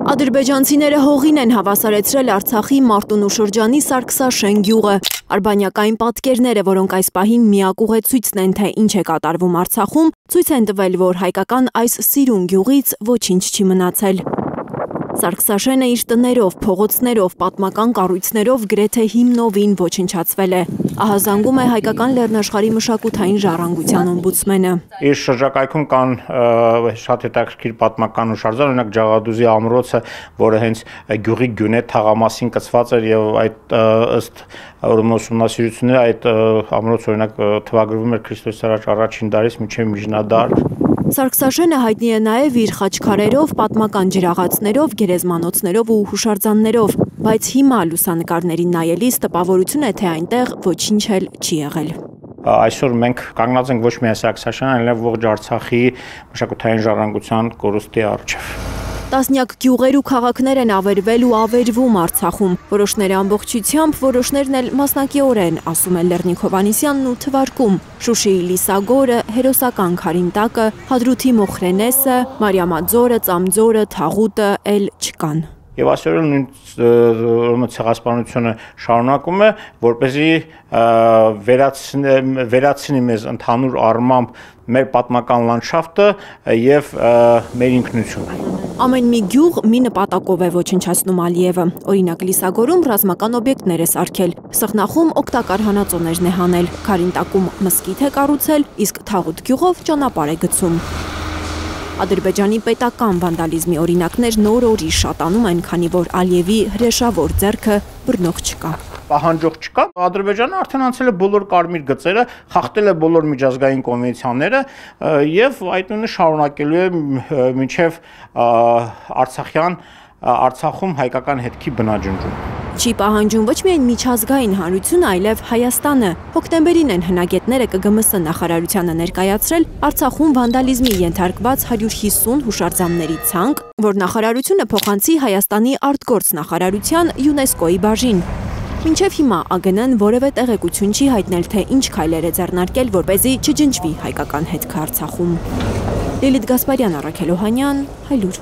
Ադրբեջանցիները հողին են հավասարեցրել Արցախի Մարտունու շրջանի Սարգսաշեն գյուղը։ Արբանյակային պատկերները, որոնք այս պահին միակ ուղեցույցն են, թե ինչ է կատարվում Արցախում, ցույց են տվել, որ հայկական այս սիրուն գյուղից ոչինչ չի մնացել։ Սարգսաշենը իր տներով, փողոցներով, պատմական կառույցներով գրեթե հիմնովին ոչնչացվել է։ Ահա զանգում է հայկական Լեռնաշխարհի մշակութային ժառանգության օմբուդսմենը։ Իր շրջակայքում կան շատ հետաքրքիր պատմական հուշարձան, օրինակ Ջաղադուզի ամրոցը, որը հենց գյուղի գյունե թաղամասին կցված էր եւ այդ ըստ ուսումնասիրությունների այդ ամրոցը օրինակ թվագրվում էր Քրիստոսի առաջին դարից մինչեւ միջնադար։ Սարգսաշենը հայտնի է նաև իր խաչքարերով, պատմական ջրաղացներով, գերեզմանոցներով ու հուշարձաններով, բայց հիմա լուսանկարներին նայելիս տպավորություն է, թե այնտեղ ոչինչ էլ չի եղել։ Այսօր մենք կանգնած ենք ոչ միայն Սարգսաշենի, այլև ողջ Արցախի մշակութային ժառանգության կորուստի առջև։ Տասնյակ գյուղեր ու քաղաքներ են ավերվել ու ավերվում Արցախում, որոշները ամբողջությամբ, որոշներն էլ մասնակիորեն, ասում է Լեռնիկ Հովհաննիսյանն ու թվարկում։ Շուշիի Լիսագորը, հերոսական Քարինտակը, Հադրութի Մոխրենեսը, Մարիամաձորը, Ծամձորը, Թաղուտը էլ չկան։ Եվ այսօր նույն ցեղասպանությունը շարունակում է, որպեսզի վերացնի մեզ ընդհանուր առմամբ մեր պատմական լանդշաֆտը եւ մեր ինքնությունը։ Ամեն մի գյուղ մի նպատակով է ոչնչացնում Ալիևը։ Օրինակ Լիսագորում ռազմական օբյեկտներ է սարքել, Սխնախում օգտակար հանածոներն է հանել, Քարինտակում մզկիթ է կառուցել, իսկ Թաղուտ գյուղով ճանապարհ է գցում։ Ադրբեջանի պետական վանդալիզմի օրինակներ նոր-օրի շատանում են, քանի որ Ալիևի հրեշավոր ձեռքը բռնող չկա։ Պահանջող չկա։ Ադրբեջանը արդեն անցել է բոլոր կարմիր գծերը, խախտել է բոլոր միջազգային կոնվենցիաները եւ այդ նույնը շարունակելու է մինչեւ Արցախում հայկական հետքի բնաջնջում։ Չի պահանջում ոչ միայն միջազգային հանրությունը, այլև Հայաստանը։ Հոկտեմբերին են հնագետները ԿԳՄՍ նախարարությանը ներկայացրել Արցախում վանդալիզմի ենթարկված 150 հուշարձանների ցանկ, որ նախարարությունը փոխանցի Հայաստանի արտգործ նախարարության ՅՈՒՆԵՍԿՕ-ի բաժին։ Մինչև հիմա ԱԳՆ-ն որևէ տեղեկություն չի հայտնել, թե ինչ քայլեր է ձեռնարկել, որպեսզի չջնջվի հայկական հետքը Արցախում։ Լիլիթ Գասպարյան, Առաքել Օհանյան, Հայլուր։